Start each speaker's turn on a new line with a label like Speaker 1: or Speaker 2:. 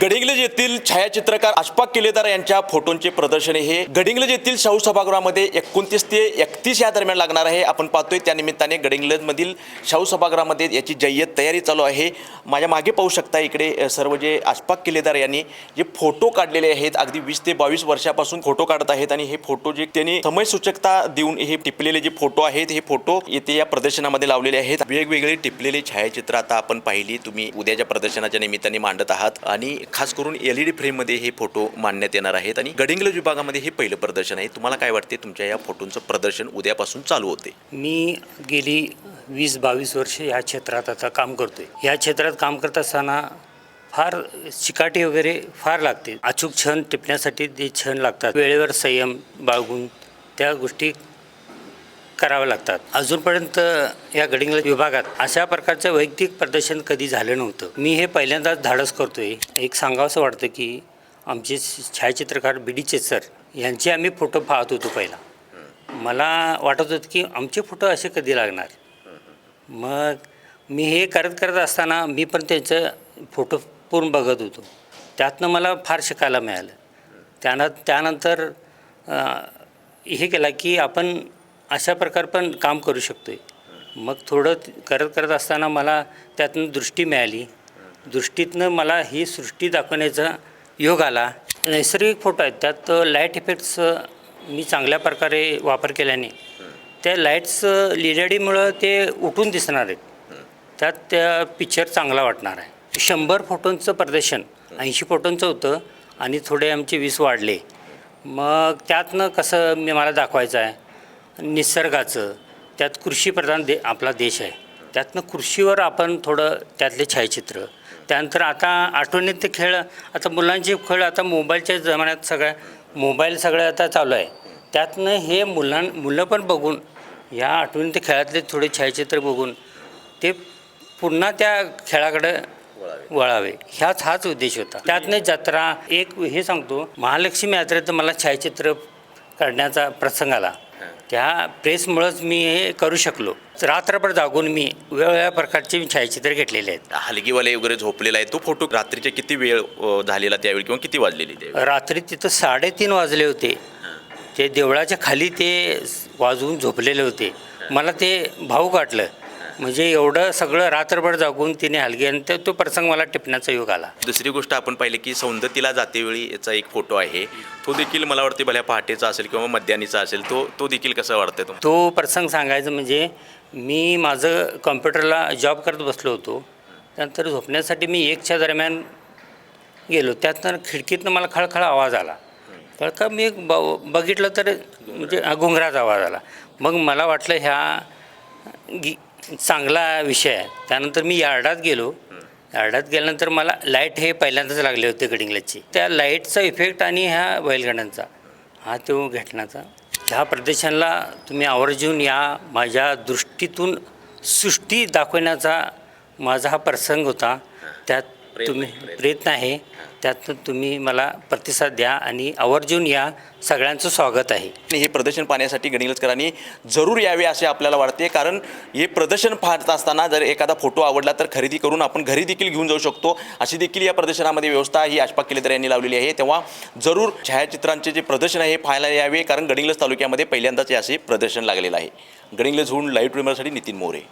Speaker 1: गडिंग्लज येथील छायाचित्रकार अशफाक किल्लेदार यांच्या फोटोंचे प्रदर्शन हे गडिंग्लज येथील शाहू सभागृहामध्ये 29 ते 31 या दरम्यान लागणार आहे। आपण पाहतोय त्यानिमित्ताने गडिंग्लजमधील शाहू सभागृहामध्ये याची जय्यत तयारी चालू आहे। माझ्या मागे पाहू शकता इकडे सर्व जे अशफाक किल्लेदार यांनी जे फोटो काढलेले आहेत, अगदी 20 ते 22 वर्षापासून फोटो काढत आहेत आणि हे फोटो जे त्यांनी समयसूचकता देऊन हे टिपलेले जे फोटो आहेत, हे फोटो येथे या प्रदर्शनामध्ये लावलेले आहेत। वेगवेगळे टिपलेले छायाचित्र आता आपण पाहिली, तुम्ही उद्याच्या प्रदर्शनाच्या निमित्ताने मांडत आहात आणि खास करून LED फ्रेममध्ये हे फोटो मांडण्यात येणार आहेत आणि गडिंग्लज विभागामध्ये हे पहिलं प्रदर्शन आहे। तुम्हाला काय वाटते, तुमच्या या फोटोंचं प्रदर्शन उद्यापासून चालू होते?
Speaker 2: मी गेली 20-22 वर्ष या क्षेत्रात आता काम करतोय। या क्षेत्रात काम करत असताना फार चिकाटी वगैरे फार लागते। अचूक क्षण टिपण्यासाठी ते क्षण लागतात, वेळेवर संयम बाळगून त्या गोष्टी करावं लागतात। अजूनपर्यंत या गडिंग्लज विभागात अशा प्रकारचं वैयक्तिक प्रदर्शन कधी झालं नव्हतं। मी हे पहिल्यांदाच धाडस करतोय। एक सांगावंसं वाटतं की आमचे छायाचित्रकार BD सर यांचे आम्ही फोटो पाहत होतो पहिला। मला वाटत होतं की आमचे फोटो असे कधी लागणार। मग मी हे करत असताना मी पण त्यांचं फोटो पूर्ण बघत होतो। त्यातनं मला फार शिकायला मिळालं। त्यानंतर हे केलं की आपण अशा प्रकार पण काम करू शकतो आहे। मग थोडं करत असताना मला त्यातून दृष्टी मिळाली। दृष्टीतनं मला ही सृष्टी दाखवण्याचा योग आला। नैसर्गिक फोटो आहेत, त्यात लाईट इफेक्ट्स मी चांगल्या प्रकारे वापर केल्याने त्या लाईट्स LED ते उठून दिसणार आहेत, त्यात त्या पिक्चर चांगला वाटणार आहे। 100 फोटोंचं प्रदर्शन 80 फोटोंचं होतं आणि थोडे आमचे 20 वाढले। मग त्यातनं कसं मला दाखवायचं आहे निसर्गाचं, त्यात कृषीप्रधान आपला देश आहे, त्यातनं कृषीवर आपण थोडं त्यातले छायाचित्र। त्यानंतर आता आठवणीत खेळ, आता मुलांचे खेळ आता मोबाईलच्या जमान्यात सगळं आता चालू आहे। त्यातनं हे मुलं पण बघून या आठवणीत खेळातले थोडे छायाचित्र बघून ते पुन्हा त्या खेळाकडे वळावे, हाच उद्देश होता। त्यातनं जत्रा एक हे सांगतो, महालक्ष्मी यात्रेत मला छायाचित्र काढण्याचा प्रसंग आला। त्या प्रेसमुळंच मी हे करू शकलो। रात्रभर जागून मी वेगवेगळ्या प्रकारचे छायाचित्र घेतलेले आहेत।
Speaker 1: हलगीवाले वगैरे झोपलेला आहे, तो फोटो रात्रीचे किती वेळ झालेला त्यावेळी किंवा किती वाजलेली त्यावेळी?
Speaker 2: रात्री तिथं 3:30 वाजले होते। ते देवळाच्या खाली ते वाजवून झोपलेले होते। मला ते भावूक वाटलं, म्हणजे एवढं सगळं रात्रभर जागून तिने हलगी आणि तो प्रसंग मला टिपण्याचा योग आला।
Speaker 1: दुसरी गोष्ट आपण पाहिली की सौंदतीला जातेवेळी याचा एक फोटो आहे, तो देखील मला वाटते भल्या पहाटेचा असेल किंवा मध्यानीचा असेल, तो देखील कसा वाटतं तुम्हाला?
Speaker 2: तो प्रसंग सांगायचं म्हणजे मी माझं कॉम्प्युटरला जॉब करत बसलो होतो। त्यानंतर झोपण्यासाठी मी 1च्या दरम्यान गेलो। त्यातनं खिडकीतनं मला खळखळ आवाज आला। खळखळ मी बघितलं तर म्हणजे घुंगराचा आवाज आला। मग मला वाटलं चांगला विषय आहे। त्यानंतर मी यार्डात गेलो। यार्डात गेल्यानंतर मला लाईट हे पहिल्यांदाच लागले होते गडिंग्लजचे। त्या लाईटचा इफेक्ट आणि ह्या बैलगाड्यांचा तो घटनाचा ह्या प्रदेशाला तुम्ही आवर्जून या, माझ्या दृष्टीतून सृष्टी दाखवण्याचा माझा हा प्रसंग होता। त्यात तुम्ही प्रयत्न आहे, त्यात तुम्ही मला प्रतिसाद द्या आणि आवर्जून या, सगळ्यांचं स्वागत आहे।
Speaker 1: हे प्रदर्शन पाहण्यासाठी गडिंग्लजकरांनी जरूर यावे असे आपल्याला वाटते, कारण हे प्रदर्शन पाहत असताना जर एखादा फोटो आवडला तर खरेदी करून आपण घरी देखील घेऊन जाऊ शकतो, अशी देखील या प्रदर्शनामध्ये व्यवस्था ही अशफाक किल्लेदार यांनी लावलेली आहे। तेव्हा जरूर छायाचित्रांचे जे प्रदर्शन आहे हे पाहायला यावे, कारण गडिंग्लज तालुक्यामध्ये पहिल्यांदाच असे प्रदर्शन लागलेलं आहे। गडिंग्लजहून लाईव्ह ट्रिमरसाठी नितीन मोरे।